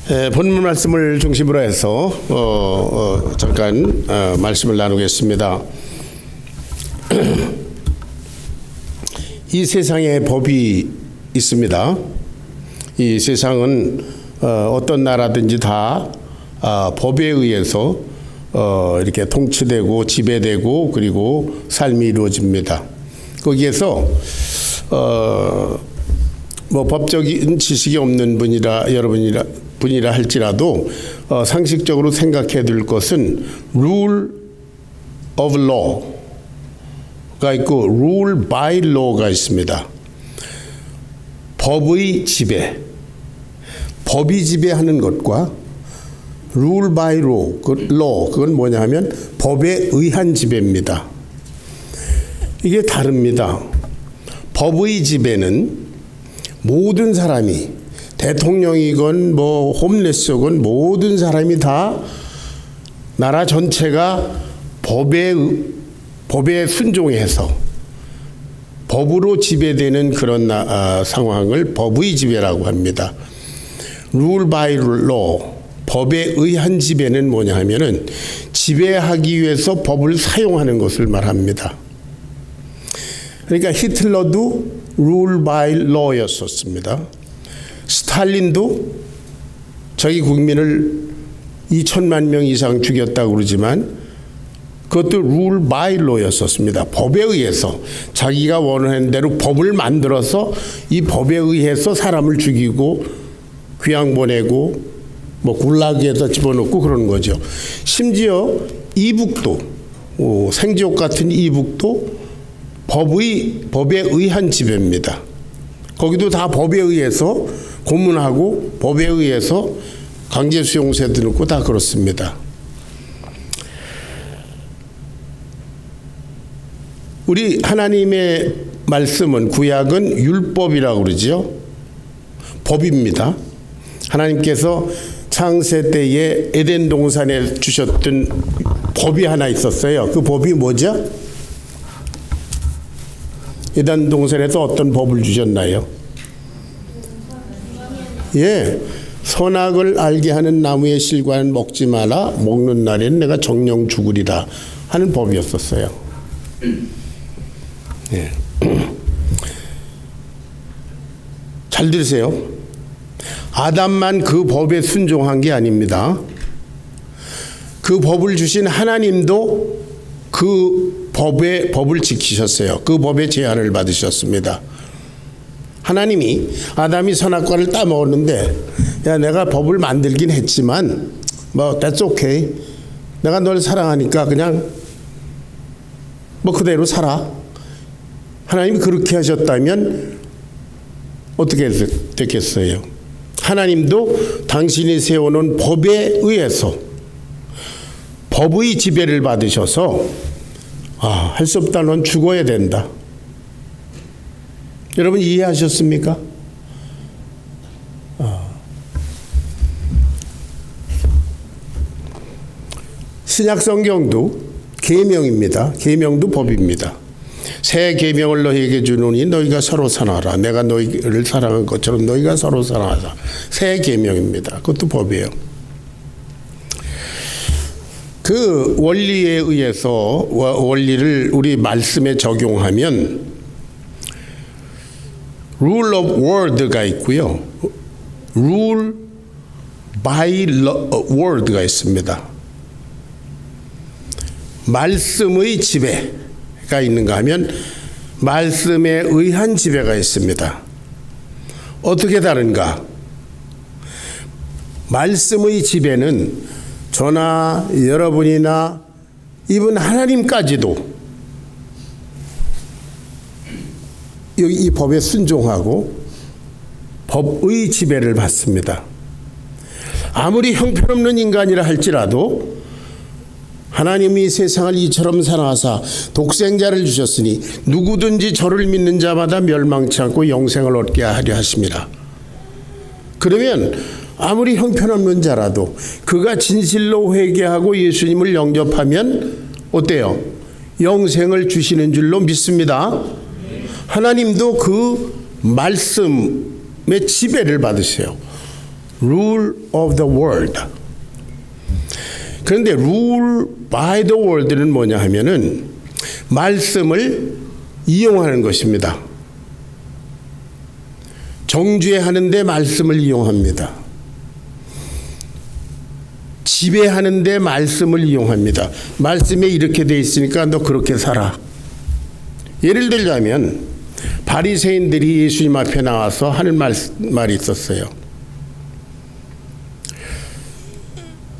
본문 말씀을 중심으로 해서 잠깐 말씀을 나누겠습니다. 이 세상에 법이 있습니다. 이 세상은 어떤 나라든지 다 법에 의해서 이렇게 통치되고 지배되고 그리고 삶이 이루어집니다. 거기에서 뭐 법적인 지식이 없는 분이라 할지라도 상식적으로 생각해야 될 것은 rule of law가 있고 rule by law가 있습니다. 법의 지배, 법이 지배하는 것과 rule by law, 그건 뭐냐 하면 법에 의한 지배입니다. 이게 다릅니다. 법의 지배는 모든 사람이 대통령이건 뭐 홈레스건 모든 사람이 다 나라 전체가 법에 순종해서 법으로 지배되는 그런 상황을 법의 지배라고 합니다. rule by law, 법에 의한 지배는 뭐냐 하면은 지배하기 위해서 법을 사용하는 것을 말합니다. 그러니까 히틀러도 rule by law였었습니다. 스탈린도 자기 국민을 2천만 명 이상 죽였다고 그러지만 그것도 rule by law였었습니다. 법에 의해서 자기가 원하는 대로 법을 만들어서 이 법에 의해서 사람을 죽이고 귀양 보내고 뭐 굴라그에다 집어넣고 그러는 거죠. 심지어 이북도 생지옥 같은 이북도 법에 의한 지배입니다. 거기도 다 법에 의해서 고문하고 법에 의해서 강제 수용소에도 넣고 다 그렇습니다. 우리 하나님의 말씀은 구약은 율법이라고 그러죠. 법입니다. 하나님께서 창세 때에 에덴 동산에 주셨던 법이 하나 있었어요. 그 법이 뭐죠? 에덴 동산에서 어떤 법을 주셨나요? 예, 선악을 알게 하는 나무의 실과는 먹지 마라. 먹는 날에는 내가 정령 죽으리라 하는 법이었었어요. 예. 잘 들으세요. 아담만 그 법에 순종한 게 아닙니다. 그 법을 주신 하나님도 그 법을 지키셨어요. 그 법의 제한을 받으셨습니다. 하나님이 아담이 선악과를 따먹었는데 야 내가 법을 만들긴 했지만 뭐 that's okay. 내가 널 사랑하니까 그냥 뭐 그대로 살아. 하나님이 그렇게 하셨다면 어떻게 됐겠어요? 하나님도 당신이 세워놓은 법에 의해서 법의 지배를 받으셔서 할 수 없다. 넌 죽어야 된다. 여러분 이해하셨습니까? 신약 성경도 계명입니다. 계명도 법입니다. 새 계명을 너희에게 주노니 너희가 서로 사랑하라. 내가 너희를 사랑한 것처럼 너희가 서로 사랑하라. 새 계명입니다. 그것도 법이에요. 그 원리에 의해서 원리를 우리 말씀에 적용하면 rule of word가 있고요. rule by word가 있습니다. 말씀의 지배가 있는가 하면 말씀에 의한 지배가 있습니다. 어떻게 다른가? 말씀의 지배는 저나 여러분이나 이분 하나님까지도 이 법에 순종하고 법의 지배를 받습니다. 아무리 형편없는 인간이라 할지라도 하나님이 세상을 이처럼 사랑하사 독생자를 주셨으니 누구든지 저를 믿는 자마다 멸망치 않고 영생을 얻게 하려 하십니다. 그러면 아무리 형편없는 자라도 그가 진실로 회개하고 예수님을 영접하면 어때요? 영생을 주시는 줄로 믿습니다. 하나님도 그 말씀의 지배를 받으세요. rule of the world. 그런데 rule by the world는 뭐냐 하면은 말씀을 이용하는 것입니다. 정죄하는데 말씀을 이용합니다. 지배하는데 말씀을 이용합니다. 말씀에 이렇게 돼 있으니까 너 그렇게 살아. 예를 들자면 바리새인들이 예수님 앞에 나와서 하는 말이 있었어요.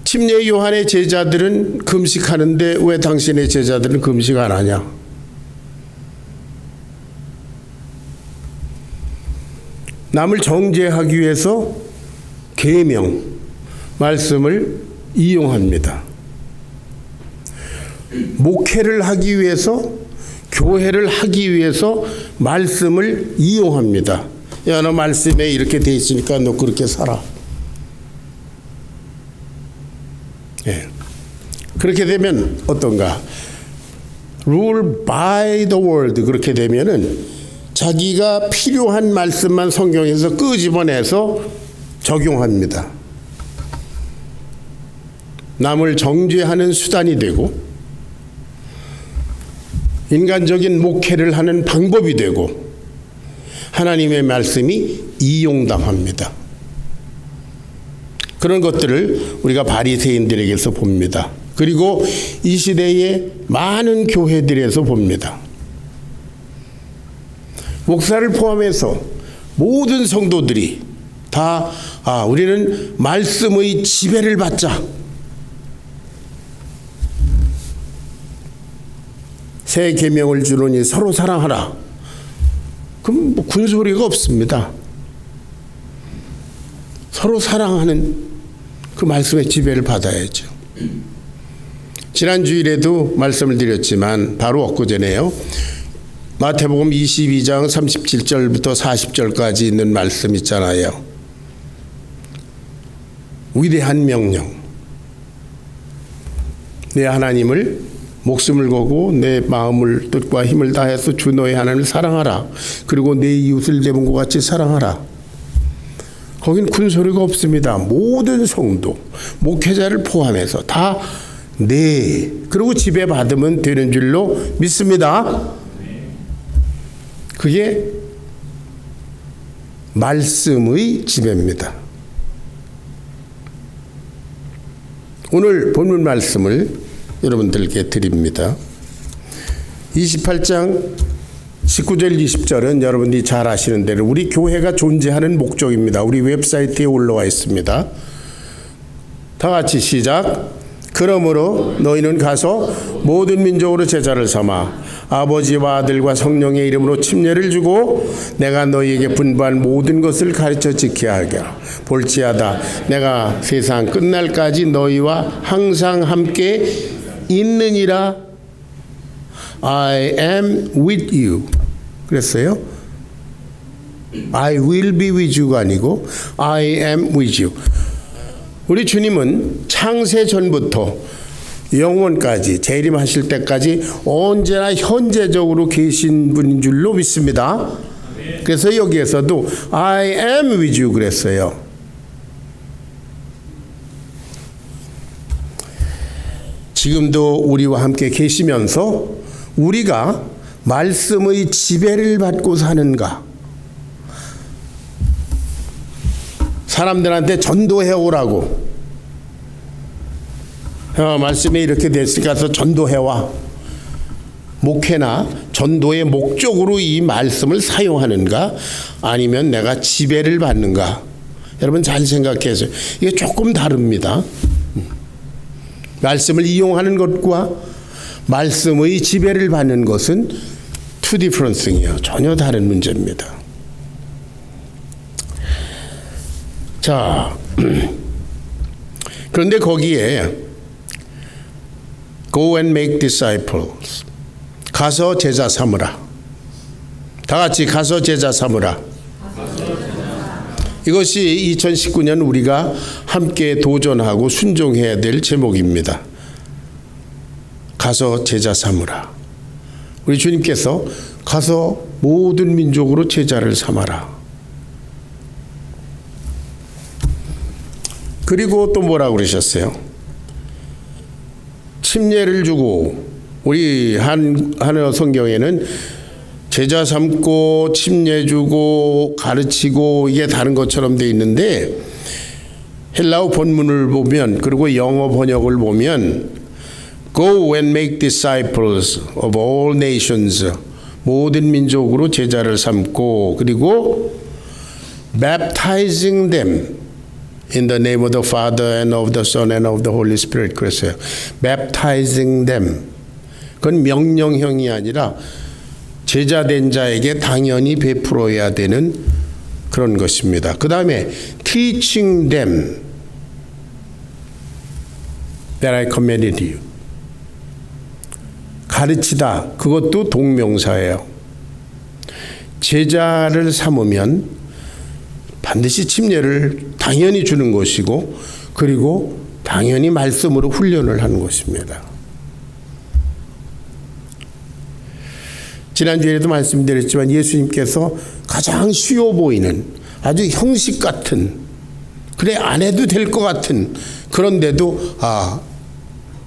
침례 요한의 제자들은 금식하는데 왜 당신의 제자들은 금식 안 하냐? 남을 정죄하기 위해서 계명, 말씀을 이용합니다. 목회를 하기 위해서, 교회를 하기 위해서 말씀을 이용합니다. 야, 너 말씀에 이렇게 돼 있으니까 너 그렇게 살아. 예. 그렇게 되면 어떤가? Rule by the word 그렇게 되면은 자기가 필요한 말씀만 성경에서 끄집어내서 적용합니다. 남을 정죄하는 수단이 되고 인간적인 목회를 하는 방법이 되고 하나님의 말씀이 이용당합니다. 그런 것들을 우리가 바리새인들에게서 봅니다. 그리고 이 시대의 많은 교회들에서 봅니다. 목사를 포함해서 모든 성도들이 다 우리는 말씀의 지배를 받자. 새 계명을 주노니 서로 사랑하라. 그럼 뭐 군소리가 없습니다. 서로 사랑하는 그 말씀의 지배를 받아야죠. 지난 주일에도 말씀을 드렸지만 바로 엊그제네요. 마태복음 22장 37절부터 40절까지 있는 말씀 있잖아요. 위대한 명령. 내 하나님을 목숨을 걸고 내 마음을 뜻과 힘을 다해서 주 너의 하나님을 사랑하라. 그리고 내 이웃을 내 몸과 같이 사랑하라. 거긴 군소리가 없습니다. 모든 성도, 목회자를 포함해서 다 그리고 지배받으면 되는 줄로 믿습니다. 그게 말씀의 지배입니다. 오늘 본문 말씀을 여러분들께 드립니다. 28장 19절 20절은 여러분들이 잘 아시는 대로 우리 교회가 존재하는 목적입니다. 우리 웹사이트에 올라와 있습니다. 다 같이 시작. 그러므로 너희는 가서 모든 민족으로 제자를 삼아 아버지와 아들과 성령의 이름으로 침례를 주고 내가 너희에게 분부한 모든 것을 가르쳐 지켜야 하리라. 볼지어다 내가 세상 끝날까지 너희와 항상 함께 있느니라. I am with you. 그랬어요. I will be with you가 아니고 I am with you. 우리 주님은 창세 전부터 영원까지 재림하실 때까지 언제나 현재적으로 계신 분인 줄로 믿습니다. 그래서 여기에서도 I am with you 그랬어요. 지금도 우리와 함께 계시면서 우리가 말씀의 지배를 받고 사는가? 사람들한테 전도해 오라고. 말씀에 이렇게 됐으니까 가서 전도해 와. 목회나 전도의 목적으로 이 말씀을 사용하는가? 아니면 내가 지배를 받는가? 여러분 잘 생각해서 이게 조금 다릅니다. 말씀을 이용하는 것과 말씀의 지배를 받는 것은 two different thing이에요. 전혀 다른 문제입니다. 자, 그런데 거기에 Go and make disciples. 가서 제자 삼으라. 다 같이 가서 제자 삼으라. 이것이 2019년 우리가 함께 도전하고 순종해야 될 제목입니다. 가서 제자 삼으라. 우리 주님께서 가서 모든 민족으로 제자를 삼아라. 그리고 또 뭐라고 그러셨어요? 침례를 주고, 우리 한어 성경에는 제자 삼고 침례 주고 가르치고 이게 다른 것처럼 돼 있는데, 헬라어 본문을 보면, 그리고 영어 번역을 보면 Go and make disciples of all nations, 모든 민족으로 제자를 삼고, 그리고 baptizing them in the name of the Father and of the Son and of the Holy Spirit. 그랬어요. baptizing them. 그건 명령형이 아니라 제자된 자에게 당연히 베풀어야 되는 그런 것입니다. 그 다음에 teaching them that I commanded you. 가르치다, 그것도 동명사예요. 제자를 삼으면 반드시 침례를 당연히 주는 것이고, 그리고 당연히 말씀으로 훈련을 하는 것입니다. 지난주에도 말씀드렸지만 예수님께서 가장 쉬워 보이는 아주 형식 같은, 그래 안 해도 될 것 같은, 그런데도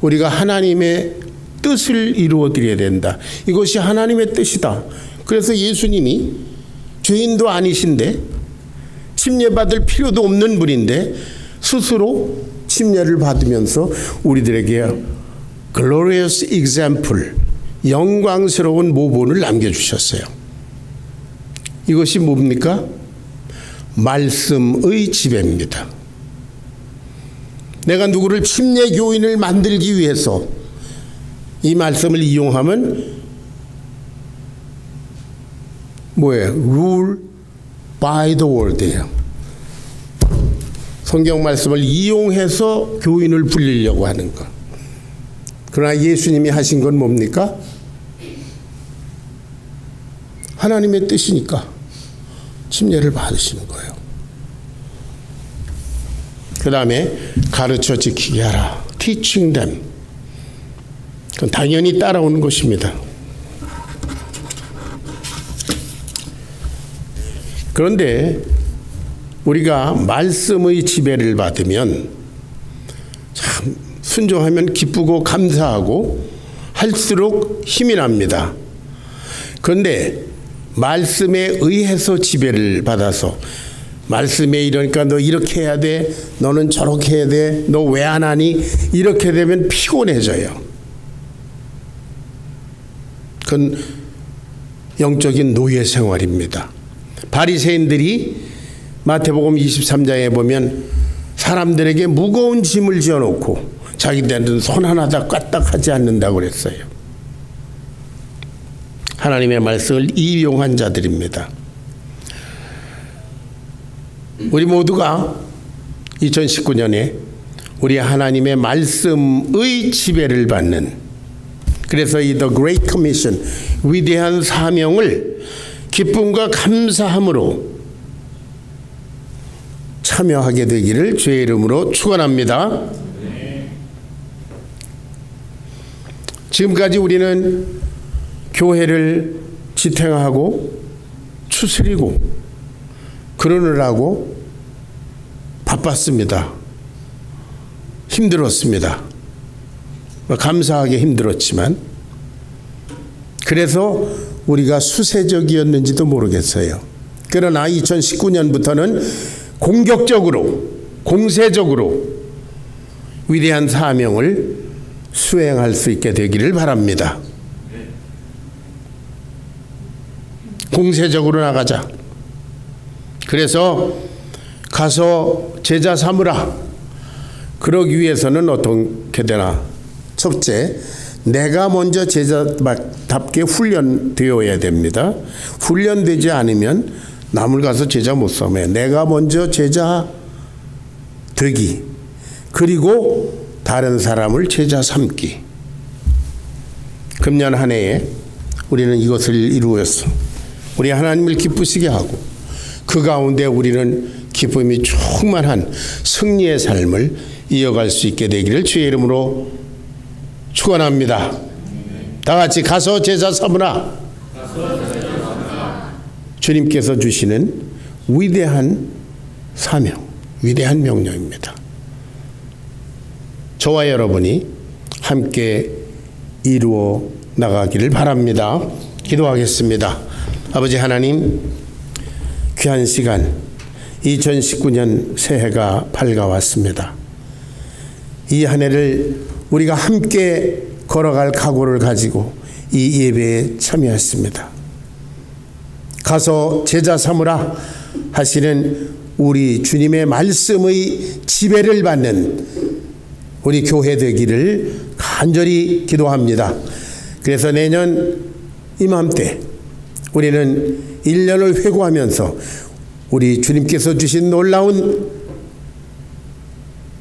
우리가 하나님의 뜻을 이루어 드려야 된다. 이것이 하나님의 뜻이다. 그래서 예수님이 죄인도 아니신데, 침례받을 필요도 없는 분인데 스스로 침례를 받으면서 우리들에게 glorious example, 영광스러운 모본을 남겨주셨어요. 이것이 뭡니까? 말씀의 지배입니다. 내가 누구를 침례 교인을 만들기 위해서 이 말씀을 이용하면 뭐예요? Rule by the word예요. 성경 말씀을 이용해서 교인을 불리려고 하는 것. 그러나 예수님이 하신 건 뭡니까? 하나님의 뜻이니까 침례를 받으시는 거예요. 그 다음에 가르쳐 지키게 하라. Teaching them. 그건 당연히 따라오는 것입니다. 그런데 우리가 말씀의 지배를 받으면 참 순종하면 기쁘고 감사하고 할수록 힘이 납니다. 그런데 말씀에 의해서 지배를 받아서 말씀에 이러니까 너 이렇게 해야 돼, 너는 저렇게 해야 돼, 너 왜 안 하니, 이렇게 되면 피곤해져요. 그건 영적인 노예 생활입니다. 바리새인들이 마태복음 23장에 보면 사람들에게 무거운 짐을 지어놓고 자기들은 손 하나도 까딱하지 않는다고 그랬어요. 하나님의 말씀을 이용한 자들입니다. 우리 모두가 2019년에 우리 하나님의 말씀의 지배를 받는, 그래서 이 The Great Commission, 위대한 사명을 기쁨과 감사함으로 참여하게 되기를 주의 이름으로 축원합니다. 지금까지 우리는 교회를 지탱하고 추스리고 그러느라고 바빴습니다. 힘들었습니다. 감사하게 힘들었지만, 그래서 우리가 수세적이었는지도 모르겠어요. 그러나 2019년부터는 공격적으로, 공세적으로 위대한 사명을 수행할 수 있게 되기를 바랍니다. 공세적으로 나가자. 그래서 가서 제자 삼으라. 그러기 위해서는 어떻게 되나? 첫째, 내가 먼저 제자답게 훈련되어야 됩니다. 훈련되지 않으면 남을 가서 제자 못 삼아요. 내가 먼저 제자 되기, 그리고 다른 사람을 제자 삼기. 금년 한 해에 우리는 이것을 이루었어. 우리 하나님을 기쁘시게 하고 그 가운데 우리는 기쁨이 충만한 승리의 삶을 이어갈 수 있게 되기를 주의 이름으로 축원합니다. 다 같이 가서 제자 삼으라. 주님께서 주시는 위대한 사명, 위대한 명령입니다. 저와 여러분이 함께 이루어 나가기를 바랍니다. 기도하겠습니다. 아버지 하나님, 귀한 시간 2019년 새해가 밝아왔습니다. 이 한 해를 우리가 함께 걸어갈 각오를 가지고 이 예배에 참여했습니다. 가서 제자 삼으라 하시는 우리 주님의 말씀의 지배를 받는 우리 교회 되기를 간절히 기도합니다. 그래서 내년 이맘때 우리는 1년을 회고하면서 우리 주님께서 주신 놀라운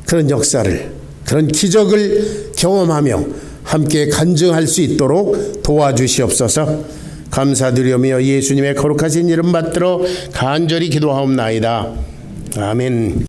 그런 역사를, 그런 기적을 경험하며 함께 간증할 수 있도록 도와주시옵소서. 감사드리며 예수님의 거룩하신 이름 받들어 간절히 기도하옵나이다. 아멘.